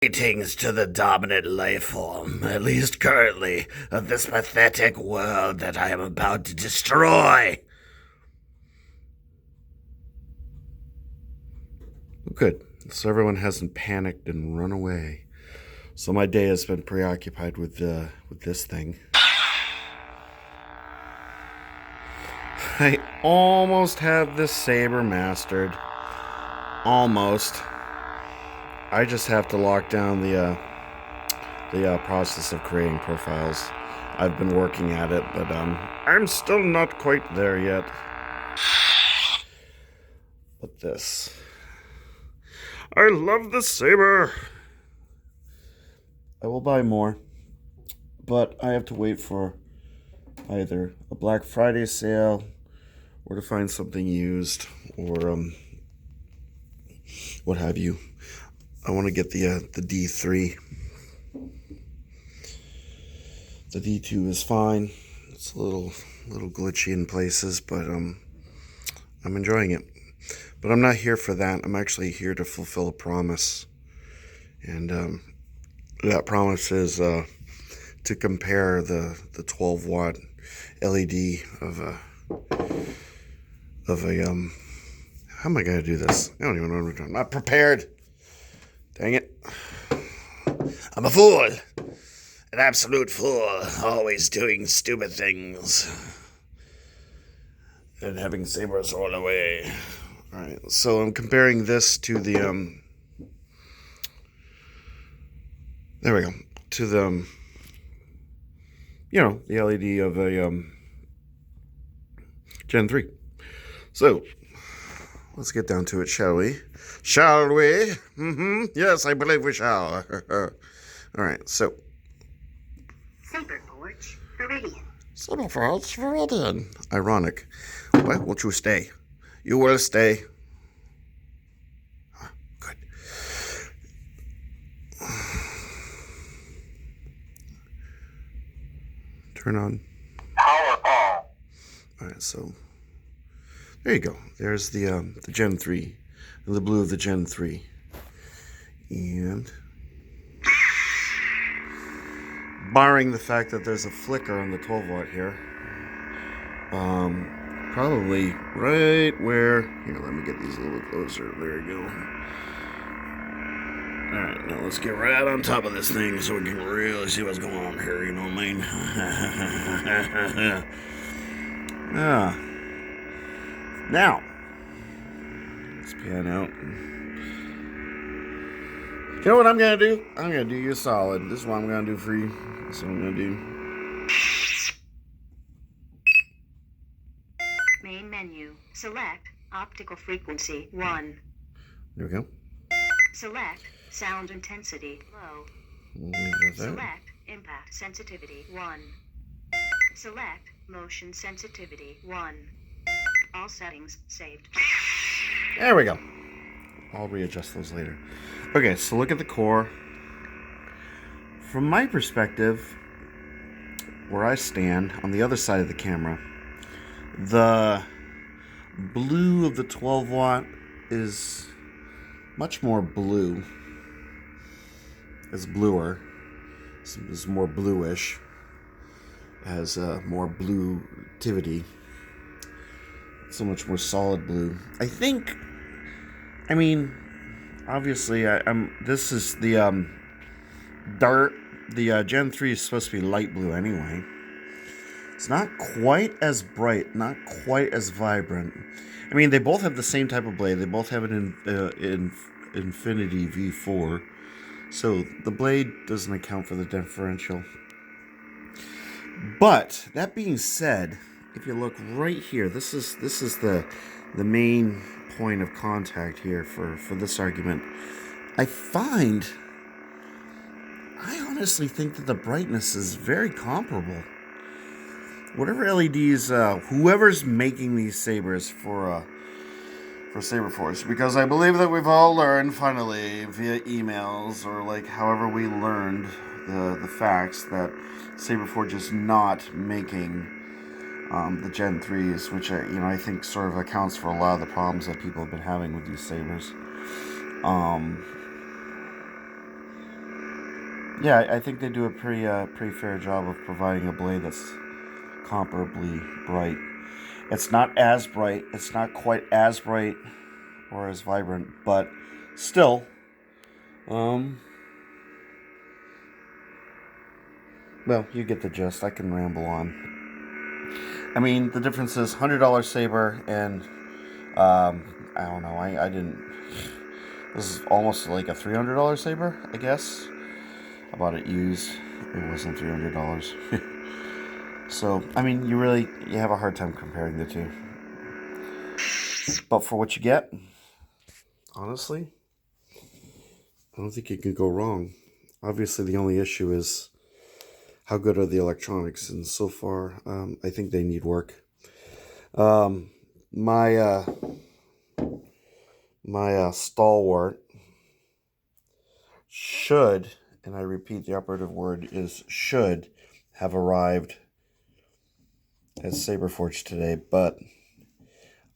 Greetings to the dominant life form, at least currently, of this pathetic world that I am about to destroy. Good. So everyone hasn't panicked and run away. So my day has been preoccupied with this thing. I almost have this saber mastered. Almost. I just have to lock down the process of creating profiles. I've been working at it, but I'm still not quite there yet. But this, I love the saber. I will buy more, but I have to wait for either a Black Friday sale or to find something used or what have you. I want to get the D3. The D2 is fine. It's a little glitchy in places, but I'm enjoying it. But I'm not here for that. I'm actually here to fulfill a promise, and that promise is to compare the 12-watt LED of a How am I gonna do this? I don't even know what I'm doing. I'm not prepared. Dang it! I'm a fool. An absolute fool, always doing stupid things. And having sabers all the way. Alright, so I'm comparing this to the, there we go. To the, the LED of a, Gen 3. So, let's get down to it, shall we? Shall we? Yes, I believe we shall. Alright, so. Saberforge Viridian. Saberforge Viridian. Ironic. Why won't you stay? You will stay. Good. Turn on. Power on. Alright, so there you go. There's the Gen 3. And the blue of the Gen 3. And barring the fact that there's a flicker on the 12-watt here, probably right where, here, let me get these a little closer, there you go. Alright, now let's get right on top of this thing so we can really see what's going on here, you know what I mean? Now, let's pan out. You know what I'm going to do? I'm going to do you a solid. This is what I'm going to do for you. This is what I'm going to do. Main menu. Select optical frequency 1. There we go. Select sound intensity low. Select impact sensitivity 1. Select motion sensitivity 1. All settings saved. There we go. I'll readjust those later. Okay, so look at the core. From my perspective, where I stand on the other side of the camera, the blue of the 12-watt is much more blue. It's bluer. It's more bluish. Has more bluetivity. So much more solid blue. Obviously, this is the dark. The Gen 3 is supposed to be light blue anyway. It's not quite as bright, not quite as vibrant. They both have the same type of blade. They both have an Infinity V4, so the blade doesn't account for the differential. But that being said, if you look right here, this is the main point of contact here for this argument. I honestly think that the brightness is very comparable. Whatever LEDs, whoever's making these sabers for Saberforge, because I believe that we've all learned finally via emails or however we learned the facts that Saberforge is not making the Gen 3s, which I think sort of accounts for a lot of the problems that people have been having with these sabers. Yeah, I think they do a pretty fair job of providing a blade that's comparably bright. It's not as bright. It's not quite as bright or as vibrant, but still, um, well, you get the gist. I can ramble on. I mean, the difference is $100 saber and I don't know. I didn't. This is almost like a $300 saber, I guess. I bought it used. It wasn't $300. So I mean, you have a hard time comparing the two. But for what you get, honestly, I don't think you can go wrong. Obviously, the only issue is how good are the electronics, and so far, I think they need work. Um, my stalwart should, and I repeat, the operative word is should, have arrived at Saberforge today, but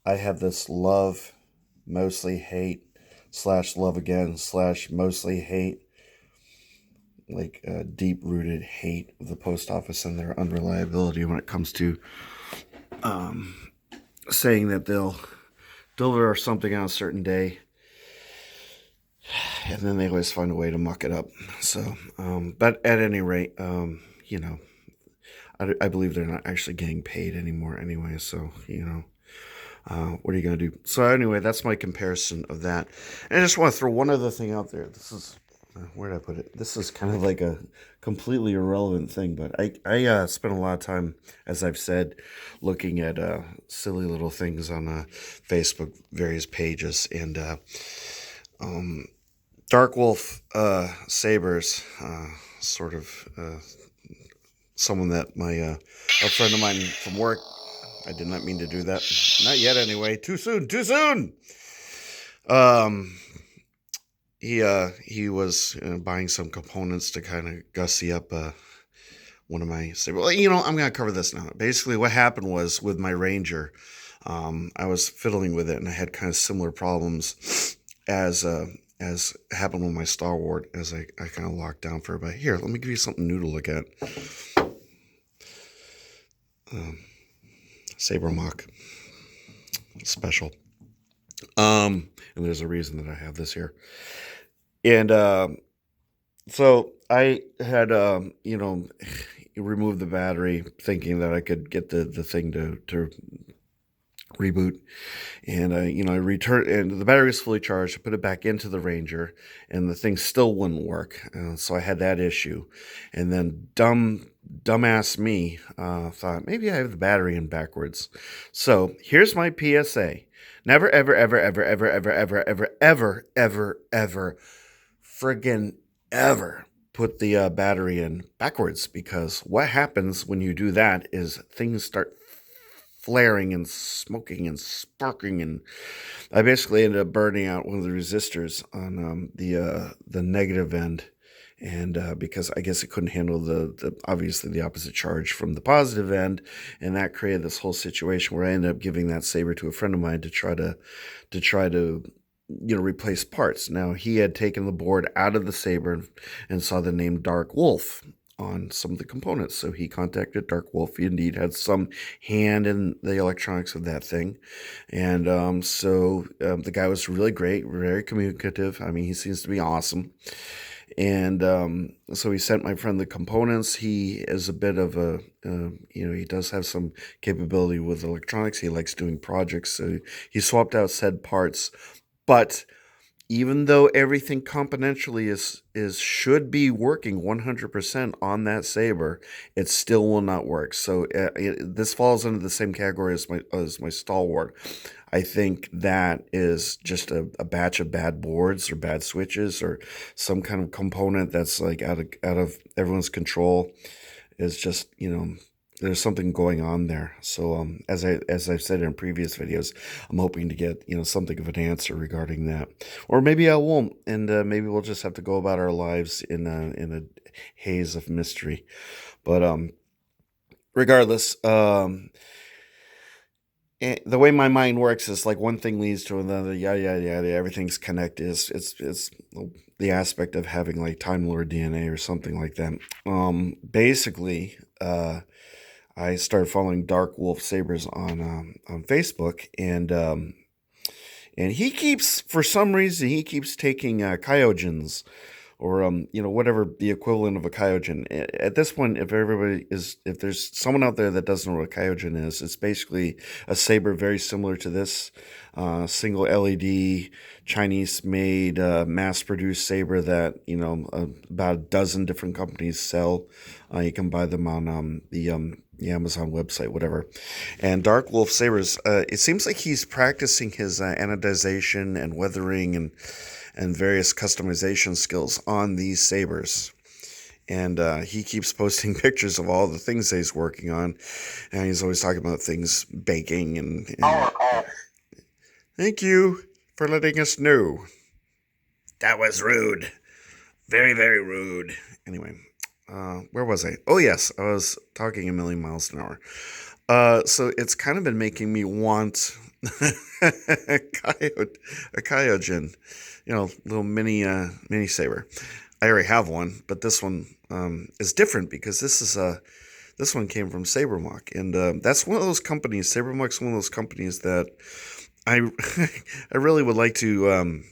I have this love, mostly hate, slash love again, slash mostly hate, like deep rooted hate of the post office and their unreliability when it comes to saying that they'll deliver something on a certain day, and then they always find a way to muck it up. So, but at any rate, I believe they're not actually getting paid anymore anyway. So, what are you going to do? So anyway, that's my comparison of that. And I just want to throw one other thing out there. This is, where did I put it? This is kind of like a completely irrelevant thing, but I spent a lot of time, as I've said, looking at silly little things on Facebook, various pages, and Dark Wolf sabers, sort of someone that a friend of mine from work. I did not mean to do that. Not yet, anyway. Too soon. Too soon. Um, he was buying some components to kind of gussy up one of my. Well, I'm gonna cover this now. Basically, what happened was with my Ranger, I was fiddling with it, and I had kind of similar problems as happened with my Stalwart. As I kind of locked down for a bit. Here, let me give you something new to look at. Saber Mock special. And there's a reason that I have this here. And so I had removed the battery, thinking that I could get the thing to reboot. And I returned, and the battery was fully charged. I put it back into the Ranger, and the thing still wouldn't work. So I had that issue. And then dumbass me thought maybe I have the battery in backwards. So here's my PSA: never, ever, ever, ever, ever, ever, ever, ever, ever, ever, ever, friggin' ever put the battery in backwards, because what happens when you do that is things start flaring and smoking and sparking, and I basically ended up burning out one of the resistors on the negative end, and because I guess it couldn't handle the obviously the opposite charge from the positive end, and that created this whole situation where I ended up giving that saber to a friend of mine to try to replace parts. Now, he had taken the board out of the saber and saw the name Dark Wolf on some of the components. So he contacted Dark Wolf. He indeed had some hand in the electronics of that thing. And the guy was really great, very communicative. I mean, he seems to be awesome. And so he sent my friend the components. He is a bit of he does have some capability with electronics. He likes doing projects. So he swapped out said parts. But even though everything componentially is should be working 100% on that saber, it still will not work. So this falls under the same category as my Stalwart. I think that is just a batch of bad boards or bad switches or some kind of component that's like out of everyone's control. Is just there's something going on there. So as I've said in previous videos, I'm hoping to get something of an answer regarding that, or maybe I won't, and maybe we'll just have to go about our lives in a haze of mystery. But regardless, the way my mind works is like one thing leads to another. Yeah, everything's connected. It's the aspect of having like Time Lord DNA or something like that. Basically, I started following Dark Wolf Sabers on Facebook, and he keeps, for some reason, he keeps taking Kyogens, or whatever the equivalent of a Kyogen. At this point, if there's someone out there that doesn't know what a Kyogen is, it's basically a saber very similar to this, single LED, Chinese-made, mass-produced saber that about a dozen different companies sell. You can buy them on the Amazon website, whatever. And Dark Wolf Sabers, it seems like he's practicing his anodization and weathering and various customization skills on these sabers. And he keeps posting pictures of all the things that he's working on. And he's always talking about things baking and thank you for letting us know. That was rude. Very, very rude. Anyway, where was I? Oh, yes, I was talking a million miles an hour. So it's kind of been making me want a Kyogen, little mini saber. I already have one, but this one is different because this one came from Sabermock, and that's one of those companies. Sabermock's one of those companies that I I really would like to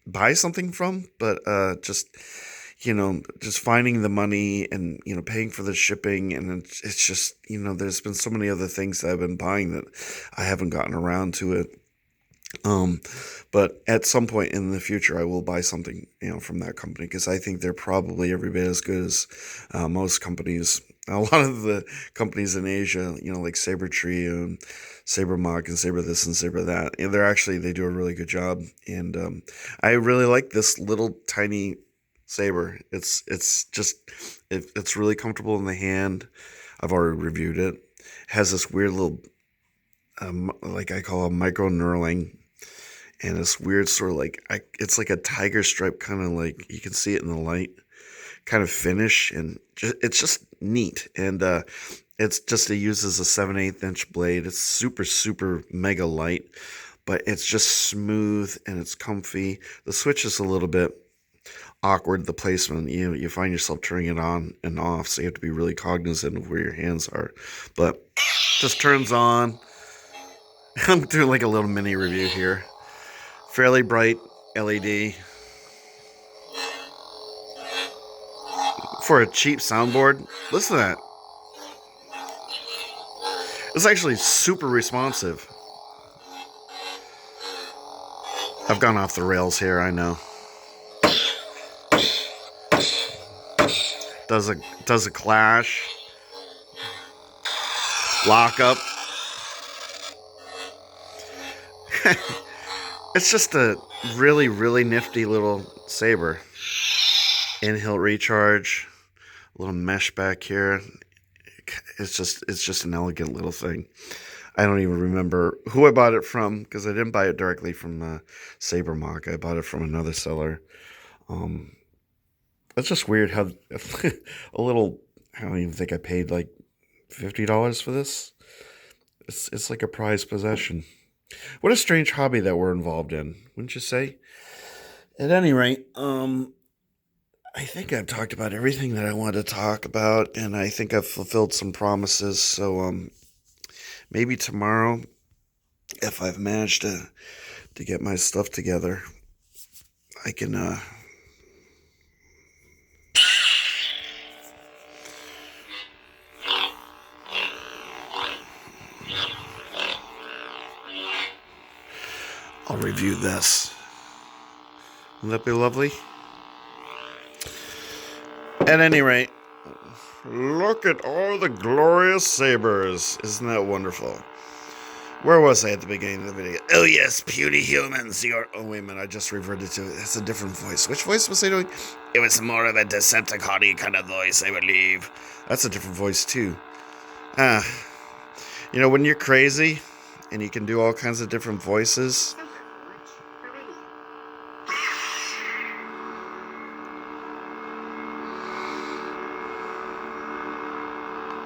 buy something from, but just finding the money and paying for the shipping, and it's just there's been so many other things that I've been buying that I haven't gotten around to it. But at some point in the future, I will buy something from that company, because I think they're probably every bit as good as most companies. A lot of the companies in Asia, like Sabertree and Sabermock and Saber this and Saber that, and they do a really good job. And I really like this little tiny saber. It's really comfortable in the hand. I've already reviewed it. It has this weird little like I call a micro knurling, and this weird sort of it's like a tiger stripe, kind of like you can see it in the light kind of finish, and it's just neat. And it uses a 7/8 inch blade. It's super, super mega light, but it's just smooth and it's comfy. The switch is a little bit awkward, the placement. You find yourself turning it on and off, so you have to be really cognizant of where your hands are. But just turns on. I'm doing like a little mini review here. Fairly bright LED. For a cheap soundboard, listen to that. It's actually super responsive. I've gone off the rails here, I know. Does a clash. Lock up. It's just a really, really nifty little saber. In-hilt recharge. A little mesh back here. It's just an elegant little thing. I don't even remember who I bought it from, because I didn't buy it directly from Sabermock. I bought it from another seller. It's just weird how a little. I don't even think I paid like $50 for this. It's like a prized possession. What a strange hobby that we're involved in, wouldn't you say? At any rate, I think I've talked about everything that I wanted to talk about, and I think I've fulfilled some promises. So maybe tomorrow, if I've managed to get my stuff together, I can I'll review this. Wouldn't that be lovely? At any rate, look at all the glorious sabers. Isn't that wonderful? Where was I at the beginning of the video? Oh yes, puny humans. Oh wait a minute, I just reverted to it. That's a different voice. Which voice was I doing? It was more of a Decepticon-y kind of voice, I believe. That's a different voice too. When you're crazy and you can do all kinds of different voices.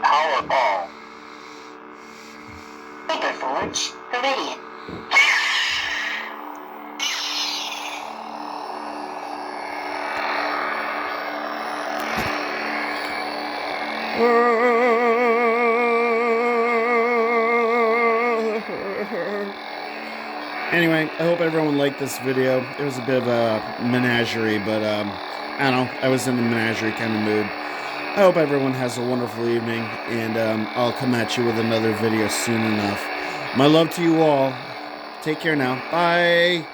Powerball. Saberforge LED. Anyway, I hope everyone liked this video. It was a bit of a menagerie, but I don't know. I was in the menagerie kind of mood. I hope everyone has a wonderful evening, and I'll come at you with another video soon enough. My love to you all. Take care now. Bye.